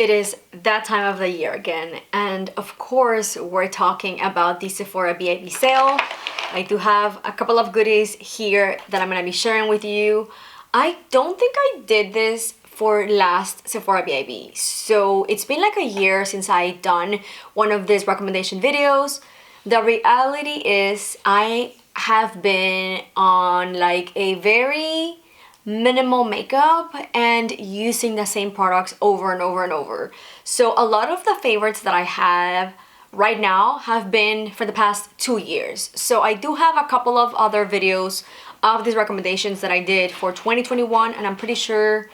It is that time of the year again, and of course we're talking about the Sephora Vib sale. I do have a couple of goodies here that I'm gonna be sharing with you. I don't think I did this for last Sephora Vib, so it's been like a year since I done one of these recommendation videos. The reality is I have been on like a very minimal makeup and using the same products over and over and over. So a lot of the favorites that I have right now have been for the past 2 years. So I do have a couple of other videos of these recommendations that I did for 2021 and I'm pretty sure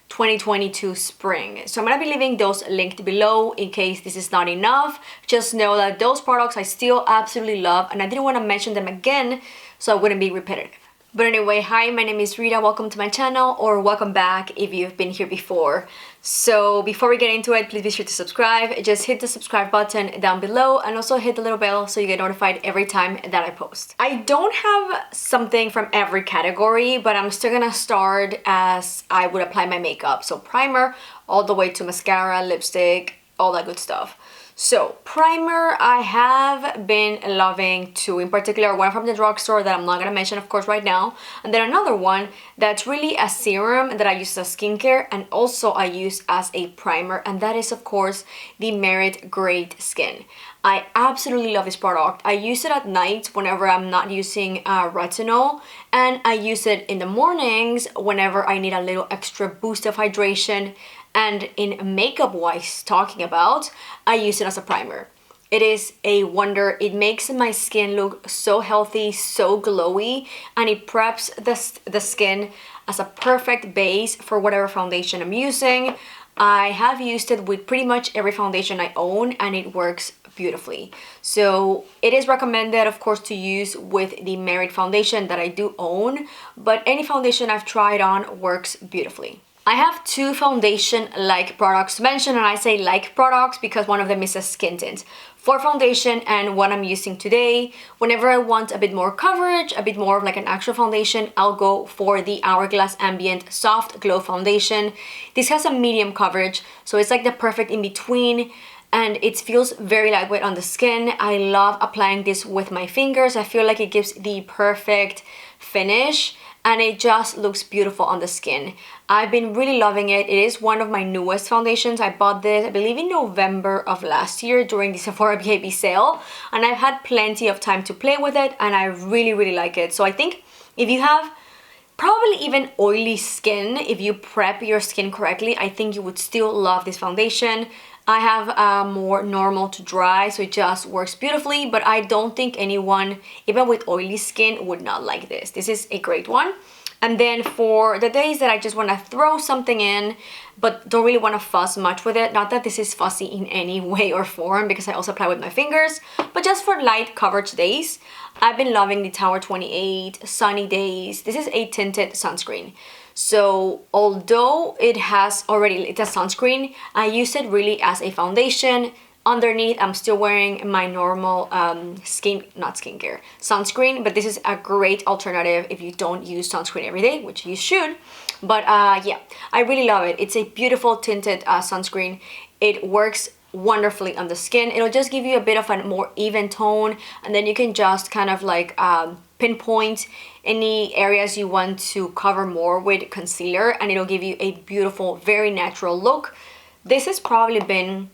2022 spring. So I'm gonna be leaving those linked below in case this is not enough. Just know that those products I still absolutely love and I didn't want to mention them again so I wouldn't be repetitive. But anyway, hi, my name is Rita. Welcome to my channel, or welcome back if you've been here before. So before we get into it, please be sure to subscribe. Just hit the subscribe button down below and also hit the little bell so you get notified every time that I post. I don't have something from every category, but I'm still gonna start as I would apply my makeup. So primer all the way to mascara, lipstick, all that good stuff. So primer, I have been loving two, in particular one from the drugstore that I'm not gonna mention of course right now, and then another one that's really a serum that I use as skincare and also I use as a primer, and that is of course the Merit Great Skin. I absolutely love this product. I use it at night whenever I'm not using retinol, and I use it in the mornings whenever I need a little extra boost of hydration. And in makeup wise talking about, I use it as a primer. It is a wonder. It makes my skin look so healthy, so glowy, and it preps the skin as a perfect base for whatever foundation I'm using. I have used it with pretty much every foundation I own and it works beautifully. So it is recommended of course to use with the Merit foundation that I do own, but any foundation I've tried on works beautifully. I have two foundation-like products mentioned, and I say like products because one of them is a skin tint. For foundation and what I'm using today, whenever I want a bit more coverage, a bit more of like an actual foundation, I'll go for the Hourglass Ambient Soft Glow Foundation. This has a medium coverage, so it's like the perfect in-between, and it feels very lightweight on the skin. I love applying this with my fingers. I feel like it gives the perfect finish and it just looks beautiful on the skin. I've been really loving it. It is one of my newest foundations. I bought this, I believe, in November of last year during the Sephora Vib sale, and I've had plenty of time to play with it and I really like it. So I think if you have probably even oily skin, if you prep your skin correctly, I think you would still love this foundation. I have more normal to dry, so it just works beautifully, but I don't think anyone, even with oily skin, would not like this. This is a great one. And then for the days that I just want to throw something in, but don't really want to fuss much with it, not that this is fussy in any way or form because I also apply with my fingers, but just for light coverage days, I've been loving the Tower 28 Sunny Days. This is a tinted sunscreen. So although it's a sunscreen, I use it really as a foundation. Underneath, I'm still wearing my normal sunscreen, but this is a great alternative if you don't use sunscreen every day, which you should. But yeah, I really love it. It's a beautiful tinted sunscreen. It works wonderfully on the skin. It'll just give you a bit of a more even tone, and then you can just kind of like pinpoint any areas you want to cover more with concealer, and it'll give you a beautiful, very natural look. This has probably been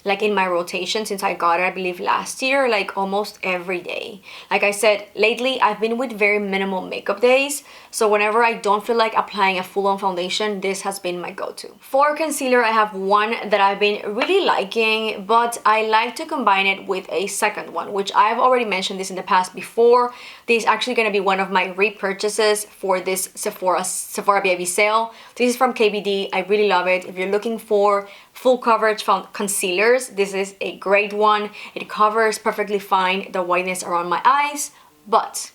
like in my rotation since I got it, I believe last year, like almost every day. Like I said, lately I've been with very minimal makeup days, so whenever I don't feel like applying a full-on foundation, this has been my go-to. For concealer, I have one that I've been really liking, but I like to combine it with a second one, which I've already mentioned this in the past before. This is actually going to be one of my repurchases for this Sephora Vib sale. This is from KBD. I really love it. If you're looking for full coverage concealers, this is a great one. It covers perfectly fine the whiteness around my eyes, but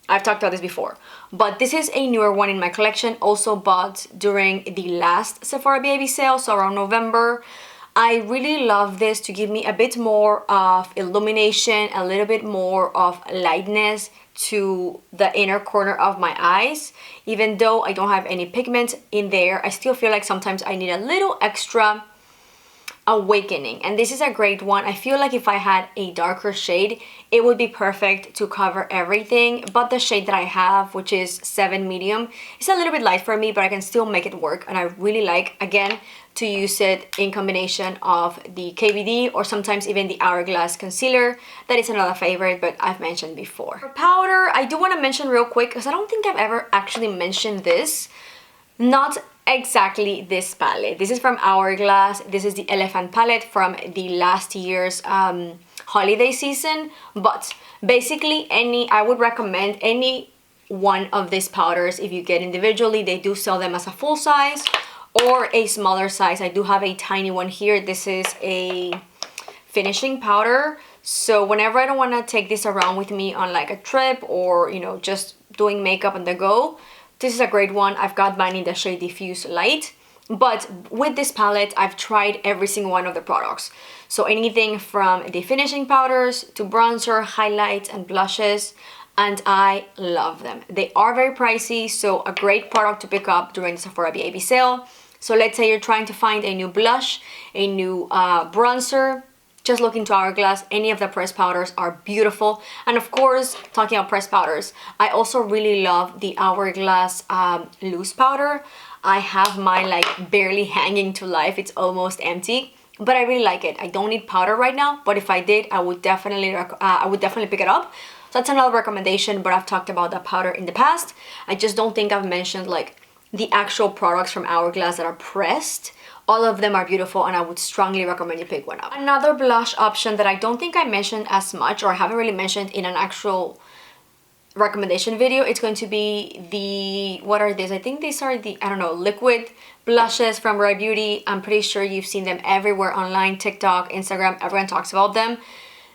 I've talked about this before, but this is a newer one in my collection, also bought during the last Sephora Vib sale, so around November. I really love this to give me a bit more of illumination, a little bit more of lightness to the inner corner of my eyes. Even though I don't have any pigment in there, I still feel like sometimes I need a little extra Awakening, and this is a great one. I feel like if I had a darker shade, it would be perfect to cover everything, but the shade that I have, which is 7 medium, is a little bit light for me, but I can still make it work, and I really like, again, to use it in combination of the KVD or sometimes even the Hourglass concealer. That is another favorite, but I've mentioned before. For powder, I do want to mention real quick, because I don't think I've ever actually mentioned this. Not exactly this palette. This is from Hourglass. This is the Elephant palette from the last year's holiday season. But basically I would recommend any one of these powders if you get individually. They do sell them as a full size or a smaller size. I do have a tiny one here. This is a finishing powder. So whenever I don't want to take this around with me on like a trip or, you know, just doing makeup on the go, this is a great one. I've got mine in the shade Diffuse Light. But with this palette, I've tried every single one of the products. So anything from the finishing powders to bronzer, highlights, and blushes. And I love them. They are very pricey, so a great product to pick up during the Sephora Vib sale. So let's say you're trying to find a new blush, a new bronzer, just look into Hourglass. Any of the pressed powders are beautiful. And of course, talking about pressed powders, I also really love the Hourglass loose powder. I have mine like barely hanging to life. It's almost empty, but I really like it. I don't need powder right now, but if I did, I would definitely pick it up. So that's another recommendation, but I've talked about that powder in the past. I just don't think I've mentioned like the actual products from Hourglass that are pressed. All of them are beautiful, and I would strongly recommend you pick one up. Another blush option that I don't think I mentioned as much, or I haven't really mentioned in an actual recommendation video, it's going to be the, what are these? I think these are the, I don't know, liquid blushes from Rare Beauty. I'm pretty sure you've seen them everywhere online, TikTok, Instagram, everyone talks about them.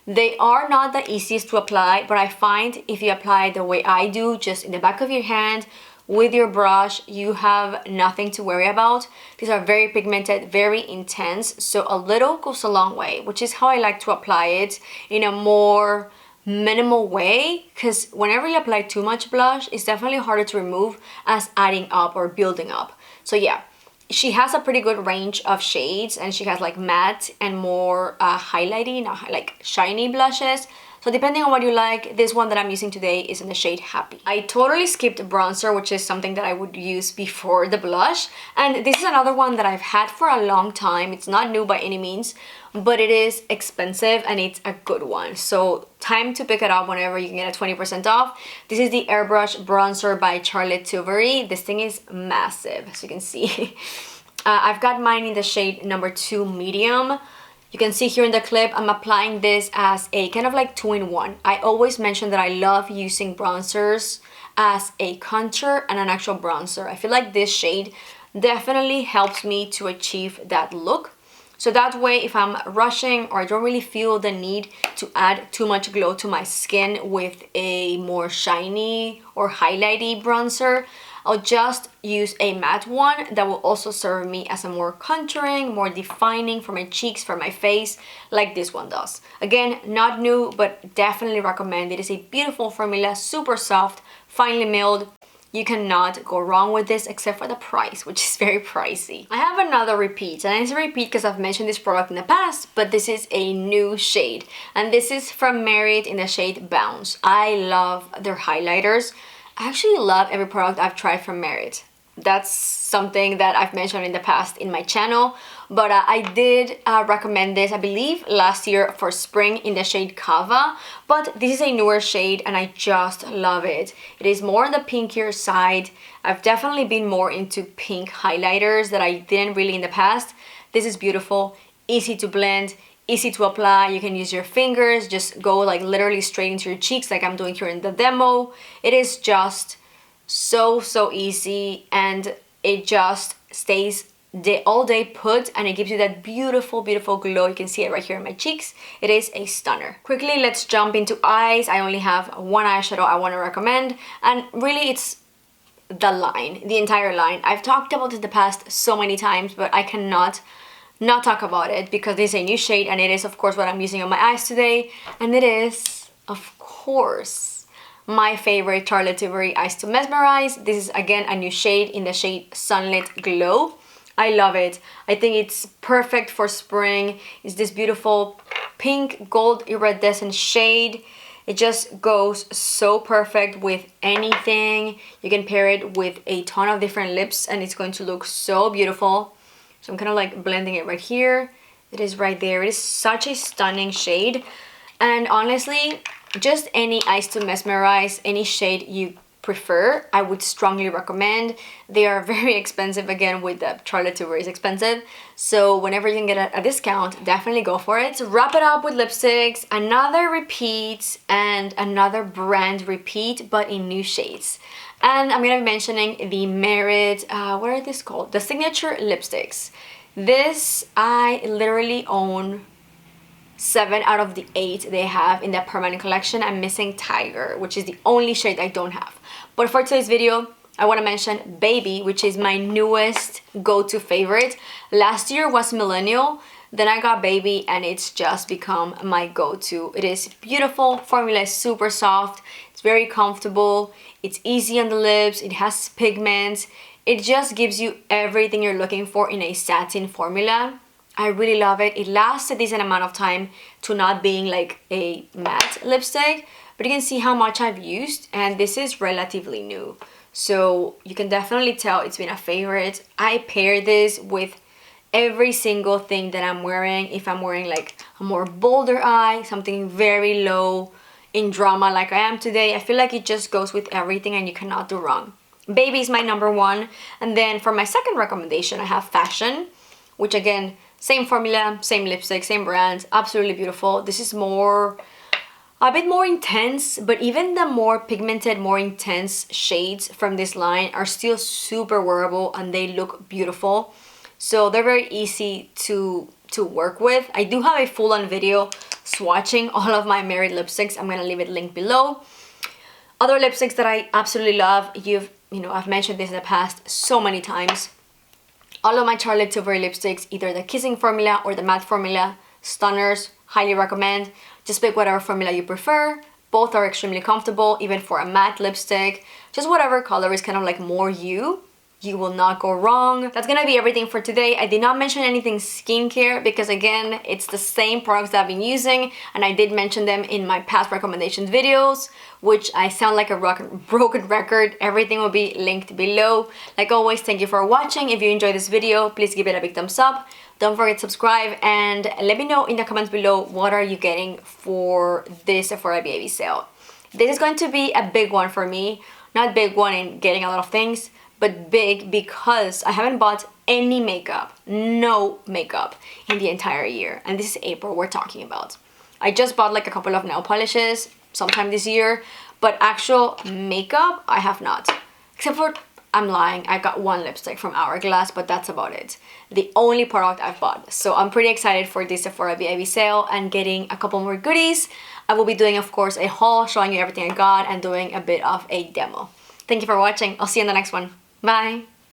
They are not the easiest to apply, but I find if you apply the way I do, just in the back of your hand, with your brush, you have nothing to worry about. These are very pigmented, very intense, so a little goes a long way, which is how I like to apply it, in a more minimal way, because whenever you apply too much blush, it's definitely harder to remove as adding up or building up. So yeah, she has a pretty good range of shades, and she has like matte and more highlighty, like shiny blushes. So depending on what you like, this one that I'm using today is in the shade Happy. I totally skipped bronzer, which is something that I would use before the blush. And this is another one that I've had for a long time. It's not new by any means, but it is expensive and it's a good one. So time to pick it up whenever you can get a 20% off. This is the Airbrush Bronzer by Charlotte Tilbury. This thing is massive, as you can see. I've got mine in the shade number 2 medium. You can see here in the clip, I'm applying this as a kind of like 2-in-1. I always mention that I love using bronzers as a contour and an actual bronzer. I feel like this shade definitely helps me to achieve that look. So that way, if I'm rushing or I don't really feel the need to add too much glow to my skin with a more shiny or highlighty bronzer, I'll just use a matte one that will also serve me as a more contouring, more defining for my cheeks, for my face, like this one does. Again, not new, but definitely recommend. It is a beautiful formula, super soft, finely milled. You cannot go wrong with this except for the price, which is very pricey. I have another repeat, and it's a repeat because I've mentioned this product in the past, but this is a new shade. And this is from Merit in the shade Bounce. I love their highlighters. I actually love every product I've tried from Merit. That's something that I've mentioned in the past in my channel, but I did recommend this, I believe, last year for spring in the shade Kava, but this is a newer shade and I just love it. It is more on the pinkier side. I've definitely been more into pink highlighters that I didn't really in the past. This is beautiful, easy to blend, easy to apply. You can use your fingers, just go like literally straight into your cheeks like I'm doing here in the demo. It is just so easy, and it just stays all day put, and it gives you that beautiful glow. You can see it right here in my cheeks. It is a stunner. Quickly, let's jump into eyes. I only have one eyeshadow I want to recommend, and really it's the line, the entire line. I've talked about it in the past so many times, but I cannot not talk about it because this is a new shade, and it is of course what I'm using on my eyes today, and it is of course my favorite Charlotte Tilbury Eyes to Mesmerize. This is again a new shade in the shade Sunlit Glow. I love it. I think it's perfect for spring. It's this beautiful pink gold iridescent shade. It just goes so perfect with anything. You can pair it with a ton of different lips and it's going to look so beautiful. So I'm kind of like blending it right here. It is right there. It is such a stunning shade. And honestly, just any eyes to mesmerize, any shade you prefer, I would strongly recommend. They are very expensive. Again, with the Charlotte Tilbury is expensive, so whenever you can get a discount, definitely go for it. So wrap it up with lipsticks, another repeat and another brand repeat, but in new shades. And I'm gonna be mentioning the Merit, what are these called? The Signature lipsticks. This, I literally own 7 out of the 8 they have in that permanent collection. I'm missing Tiger, which is the only shade I don't have. But for today's video, I want to mention Baby, which is my newest go-to favorite. Last year was Millennial, then I got Baby, and it's just become my go-to. It is beautiful, formula is super soft, it's very comfortable, it's easy on the lips, it has pigments, it just gives you everything you're looking for in a satin formula. I really love it. It lasts a decent amount of time to not being like a matte lipstick, but you can see how much I've used, and this is relatively new. So you can definitely tell it's been a favorite. I pair this with every single thing that I'm wearing. If I'm wearing like a more bolder eye, something very low in drama like I am today, I feel like it just goes with everything and you cannot do wrong. Baby is my number one. And then for my second recommendation, I have Fashion, which again, same formula, same lipstick, same brand, absolutely beautiful. This is a bit more intense, but even the more pigmented, more intense shades from this line are still super wearable and they look beautiful. So they're very easy to work with. I do have a full-on video swatching all of my Merit lipsticks. I'm gonna leave it linked below. Other lipsticks that I absolutely love, I've mentioned this in the past so many times. All of my Charlotte Tilbury lipsticks, either the Kissing formula or the matte formula, stunners, highly recommend. Just pick whatever formula you prefer. Both are extremely comfortable, even for a matte lipstick. Just whatever color is kind of like more you will not go wrong. That's gonna be everything for today. I did not mention anything skincare because again, it's the same products that I've been using, and I did mention them in my past recommendations videos, which I sound like a broken record. Everything will be linked below. Like always, thank you for watching. If you enjoyed this video, please give it a big thumbs up. Don't forget to subscribe and let me know in the comments below what are you getting for this Sephora Baby sale. This is going to be a big one for me. Not big one in getting a lot of things, but big because I haven't bought any makeup, no makeup in the entire year. And this is April we're talking about. I just bought like a couple of nail polishes sometime this year, but actual makeup I have not. Except for, I'm lying, I got one lipstick from Hourglass, but that's about it. The only product I've bought. So I'm pretty excited for this Sephora Baby sale and getting a couple more goodies. I will be doing, of course, a haul showing you everything I got and doing a bit of a demo. Thank you for watching. I'll see you in the next one. Bye!